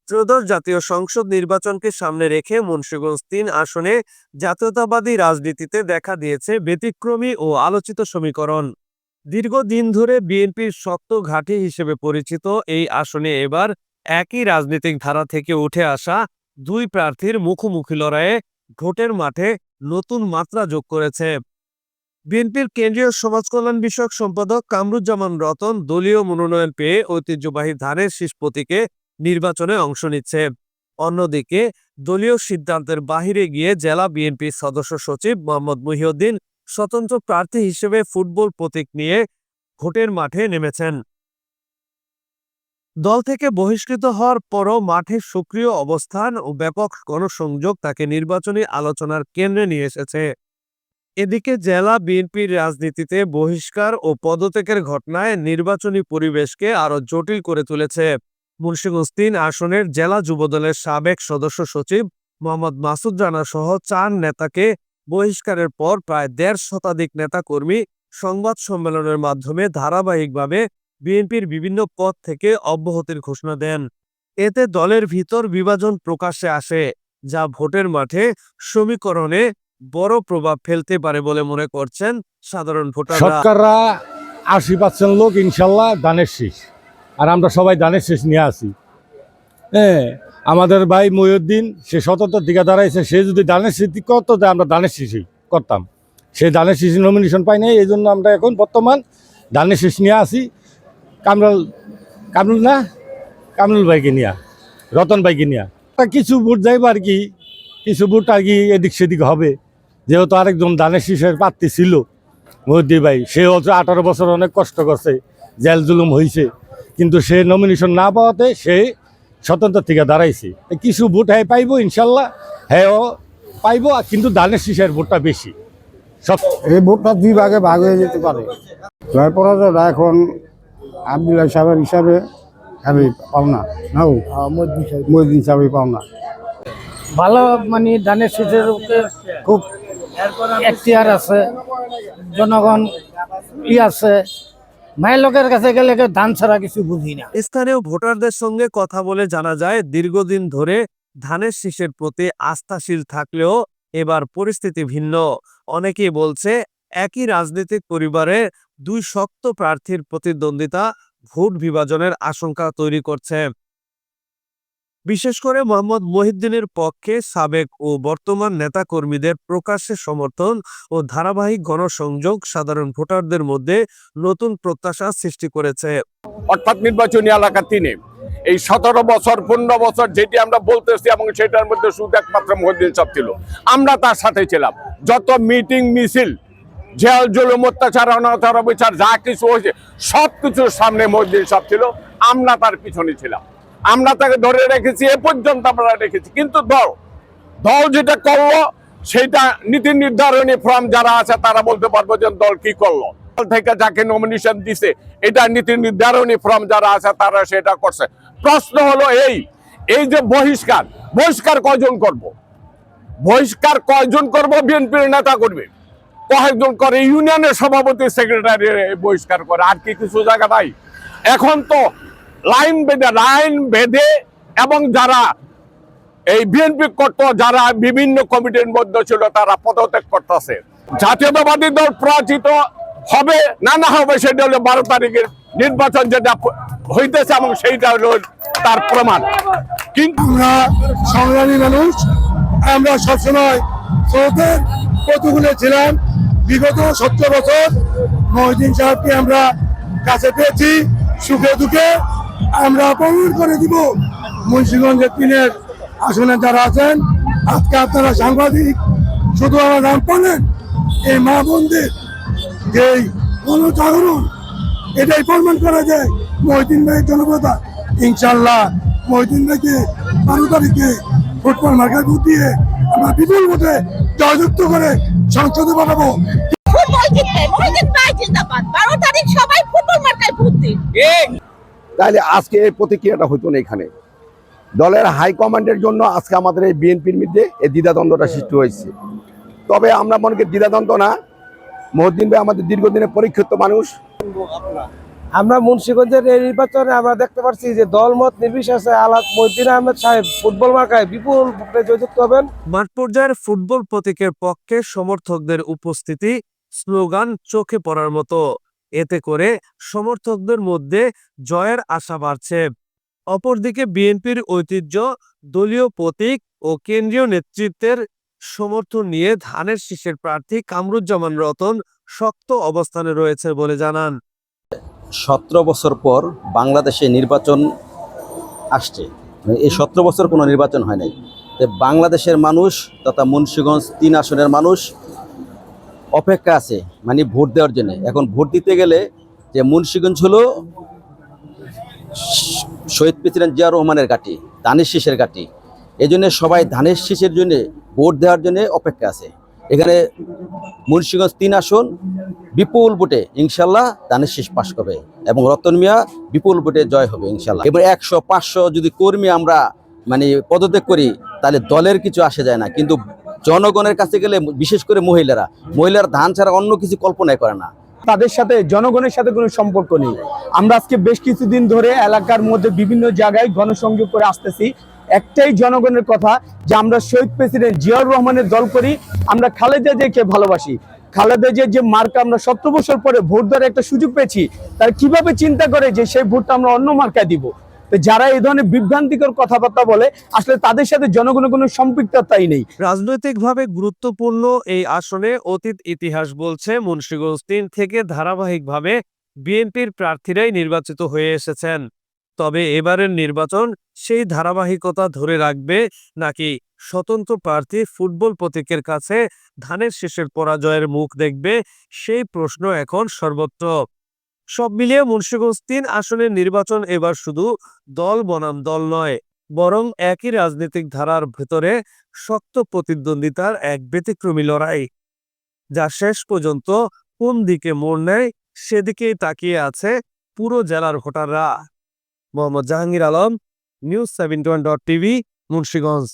ত্রয়োদশ জাতীয় সংসদ নির্বাচনকে সামনে রেখে মুন্সিগঞ্জ ৩ আসনে জাতীয়তাবাদী রাজনীতিতে দেখা দিয়েছে ব্যতিক্রমী ও আলোচিত সমীকরণ। দীর্ঘদিন ধরে বিএনপির শক্ত ঘাঁটি হিসেবে পরিচিত এই আসনে এবার একই রাজনৈতিক ধারা থেকে উঠে আসা দুই প্রার্থীর মুখোমুখি লড়াইয়ে ভোটের মাঠে নতুন মাত্রা যোগ করেছে। বিএনপির কেন্দ্রীয় সমাজ কল্যাণ বিষয়ক সম্পাদক কামরুজ্জামান রতন দলীয় মনোনয়ন পেয়ে ঐতিহ্যবাহী ধানের শীষ প্রতীকে নির্বাচনে অংশ নিচ্ছে। অন্যদিকে দলীয় সিদ্ধান্তের বাহিরে গিয়ে জেলা বিএনপির সদস্য সচিব মোহাম্মদ মহিউদ্দিন স্বতন্ত্র প্রার্থী হিসেবে ফুটবল প্রতীক নিয়ে ভোটের মাঠে নেমেছেন। দল থেকে বহিষ্কৃত হওয়ার পরও মাঠে সক্রিয় অবস্থান ও ব্যাপক গণসংযোগ তাকে নির্বাচনী আলোচনার কেন্দ্রে নিয়ে এসেছে। এদিকে জেলা বিএনপির রাজনীতিতে বহিষ্কার ও পদত্যাগের ঘটনায় নির্বাচনী পরিবেশকে আরও জটিল করে তুলেছে। মুন্সিগঞ্জ ৩ আসনের জেলা যুবদলের সাবেক সদস্য সচিব মোহাম্মদ মাসুদ রানা সহ ৪ নেতাকে বহিষ্কারের পর প্রায় ১.৫ শতাধিক নেতাকর্মী সংবাদ সম্মেলনের মাধ্যমে ধারাবাহিকভাবে বিএনপির বিভিন্ন পদ থেকে অব্যাহতির ঘোষণা দেন। এতে দলের ভিতর বিভাজন প্রকাশ্যে আসে, যা ভোটের মাঠে সমীকরণে বড় প্রভাব ফেলতে পারে বলে মনে করছেন সাধারণ ভোটাররা। শতকরা ৮০% লোক ইনশাল্লাহ ধানের শীষ, আর আমরা সবাই ধানের শীষ নিয়ে আসি। হ্যাঁ, আমাদের ভাই মহিউদ্দিন সে স্বতন্ত্র দিকে দাঁড়াইছে, সে যদি ধানের শীষ করতো আমরা ধানের শীষই করতাম। সে ধানের শীষ নমিনেশন পাই নাই, এই জন্য আমরা এখন বর্তমান ধানের শীষ নিয়ে আসি। কামরুল ভাইকে নিয়ে, রতন ভাইকে নিয়ে কিছু ভোট যাইব আর কি, কিছু ভোট আর কি এদিক সেদিক হবে। যেহেতু আরেকজন ধানের শীষের প্রার্থী ছিল মহিউদ্দিন ভাই, সে হচ্ছে ১৮ বছর অনেক কষ্ট করছে, জেল জুলুম হয়েছে, কিন্তু সে নমিনেশন না পাওয়াতে সে স্বতন্ত্র থেকে দাঁড়াইছে। কিছু ভোট হ্যাঁ পাইব ইনশাল্লাহ, হ্যাঁ পাইব, কিন্তু ধানের শীষের ভোটটা বেশি। এই ভোটটা দুই ভাগে ভাগ হয়ে যেতে পারে। তারপরে এখন আবদুল্লাহ সাহেবের হিসাবে পাওনা না, মহিউদ্দিন সাহেব পাওনা ভালো, মানে ধানের শীষের খুব এখতিয়ার আছে, জনগণ আছে, মায়ের লোকের কাছে গেলে ধান ছাড়া কিছু বুঝি না। স্থানীয় ভোটারদের সঙ্গে কথা বলে জানা যায়, দীর্ঘদিন ধরে ধানের শীষের প্রতি আস্থাশীল থাকলেও এবার পরিস্থিতি ভিন্ন। অনেকেই বলছে একই রাজনৈতিক পরিবারে দুই শক্ত প্রার্থীর প্রতিদ্বন্দ্বিতা ভোট বিভাজনের আশঙ্কা তৈরি করছে। বিশেষ করে মোহাম্মদ মহিউদ্দিনের পক্ষে সাবেক ও বর্তমান নেতাকর্মীদের প্রকাশ্যে সমর্থন ও ধারাবাহিক গণসংযোগ সাধারণ ভোটারদের মধ্যে নতুন প্রত্যাশা সৃষ্টি করেছে। অর্থাৎ নির্বাচনী এলাকা ৩-এ এই ১৭ বছর ১৫ বছর যেটি আমরা বলতেছি, এবং সেটার মধ্যে শুধু একমাত্র মহিউদ্দিন সাহেব ছিল, আমরা তার সাথে ছিলাম। যত মিটিং মিছিল, জেল জুলুম অত্যাচার অনাচার অবিচার যা কিছু হয়েছে সব কিছুর সামনে মহিউদ্দিন সাহেব ছিল, আমরা তার পিছনে ছিলাম, আমরা তাকে ধরে রেখেছি, এ পর্যন্ত আমরা রেখেছি। কিন্তু দল যেটা করলো সেটা নীতি নির্ধারণী ফর্ম যারা আছে তারা বলতে পারবো যে দল কি করলো। দল থেকে যাকে নমিনেশন দিছে এটা নীতি নির্ধারণী ফর্ম যারা আছে তারা সেটা করছে। প্রশ্ন হলো এই যে বহিষ্কার কয়জন করব? বহিষ্কার কয়জন করব? বিএনপির নেতা করবে, কয়েকজন করে ইউনিয়নের সভাপতি সেক্রেটারি বহিষ্কার করে, আর কি কিছু জায়গা নাই। এখন তো লাইন বেঁধে এবং যারা এই বিএনপি করত, যারা বিভিন্ন কমিটির মধ্যে ছিল, তারা পদত্যাগ করতেছে। জাতীয়তাবাদী দল পরাজিত হবে না হবে সেটা হলো ১২ তারিখের নির্বাচন যেটা হইতেছে, এবং সেইটা হলো তার প্রমাণ। কিন্তু আমরা সংগ্রামী মানুষ, আমরা সবসময় স্রোতের প্রতিকূলে ছিলাম। বিগত ১৭ বছর মহিউদ্দিন সাহেবকে আমরা কাছে পেয়েছি, সুখে দুঃখে আমরা প্রমাণ করে দিব। মুন্সিগঞ্জের ৩-এর আসনে যারা আছেন, আজকে আপনারা সাংবাদিক, শুধু আমার নাম পড়েন, এই মা বোনদের যে গণজাগরণ, এটাই প্রমাণ করা যায় মহিউদ্দিন ভাইয়ের জনপ্রিয়তা। ইনশাল্লাহ মহিউদ্দিন ভাইকে ১২ তারিখে ফুটবল মার্কায় ভোট দিয়ে আমরা বিপুল ভোটে জয়যুক্ত করে সংসদে পাঠাবো। তাহলে আজকে এই প্রতিক্রিয়াটা হইতো না। এখানে দলের হাইকমান্ডের জন্য আজকে আমাদের এই বিএনপির মধ্যে এই দ্বিধাদ্বন্দ্বটা সৃষ্টি হয়েছে। তবে আমরা মনে করি দ্বিধাদ্বন্দ্ব না, মহিউদ্দিন ভাই আমাদের দীর্ঘদিনের পরীক্ষিত মানুষ, আমরা মুন্সিগঞ্জের এই নির্বাচনে আমরা দেখতে পাচ্ছি যে দলমত নির্বিশেষে আলাদ মহিউদ্দিন আহমেদ সাহেব ফুটবল মার্কায় বিপুল ভোটে জয়যুক্ত হবেন। মাঠ পর্যায়ের ফুটবল প্রতীকের পক্ষে সমর্থকদের উপস্থিতি স্লোগান চোখে পড়ার মতো। এতে করে সমর্থকদের মধ্যে জয়ের আশা বাড়ছে। অপরদিকে বিএনপির ঐতিহ্য, দলীয় প্রতীক ও কেন্দ্রীয় নেতৃত্বের সমর্থন নিয়ে ধানের শীষের প্রার্থী কামরুজ্জামান রতন শক্ত অবস্থানে রয়েছে বলে জানান। 17 বছর পর বাংলাদেশে নির্বাচন আসছে, এই 17 বছর কোনো নির্বাচন হয় নাই। তো বাংলাদেশের মানুষ তথা মুন্সিগঞ্জ 3 আসনের মানুষ অপেক্ষা আছে মানে ভোট দেওয়ার জন্য। এখন ভোট দিতে গেলে যে মুন্সিগঞ্জ হলো শহীদ প্রেসিডেন্ট জিয়া রহমানের ঘাঁটি, ধানের শীষের ঘাঁটি। এই জন্য সবাই ধানের শীষের জন্য ভোট দেওয়ার জন্য অপেক্ষা আছে। এখানে মুন্সিগঞ্জ 3 আসন বিপুল ভোটে ইনশাল্লাহ ধানের শীষ পাস করবে এবং রতন মিয়া বিপুল ভোটে জয় হবে ইনশাল্লাহ। এবার 100-500 যদি কর্মী আমরা মানে পদত্যাগ করি তাহলে দলের কিছু আসে যায় না, কিন্তু জনগণের কাছে গেলে বিশেষ করে মহিলারা ধান ছাড়া অন্য কিছু কল্পনাই করে না। তাদের সাথে জনগণের সাথে কোনো সম্পর্ক নেই। আমরা আজকে বেশ কিছুদিন ধরে এলাকার মধ্যে বিভিন্ন জায়গায় গণসংযোগ করে আসতেছি। একটাই জনগণের কথা যে আমরা শহীদ প্রেসিডেন্ট জিয়াউর রহমানের দল করি, আমরা খালেদা জিয়াকে ভালোবাসি। খালেদা জিয়ার যে মার্কা আমরা 17 বছর পরে ভোট দেওয়ার একটা সুযোগ পেয়েছি, তারা কিভাবে চিন্তা করে যে সেই ভোটটা আমরা অন্য মার্কায় দিব। তো যারা এই ধরনের বিভ্রান্তিকর কথাবার্তা বলে আসলে তাদের সাথে জনগণের কোনো সম্পৃক্ততাই নেই। রাজনৈতিকভাবে গুরুত্বপূর্ণ এই আসনে অতীত ইতিহাস বলছে মুন্সিগঞ্জ 3 থেকে ধারাবাহিকভাবে বিএনপির প্রার্থীরাই নির্বাচিত হয়ে এসেছেন। তবে এবারের নির্বাচন সেই ধারাবাহিকতা ধরে রাখবে নাকি স্বতন্ত্র প্রার্থী ফুটবল প্রতীকের কাছে ধানের শীষের পরাজয়ের মুখ দেখবে, সেই প্রশ্ন এখন সর্বত্র। সব মিলিয়ে মুন্সিগঞ্জ 3 আসনের নির্বাচন এবার শুধু দল বনাম দল নয়, বরং একই রাজনৈতিক ধারার ভেতরে শক্ত প্রতিদ্বন্দ্বিতার এক ব্যতিক্রমী লড়াই, যা শেষ পর্যন্ত কোন দিকে মোড় নেয় সেদিকেই তাকিয়ে আছে পুরো জেলার ভোটাররা। Mohammad Jahangir Alam, news 71.tv, Munshiganj.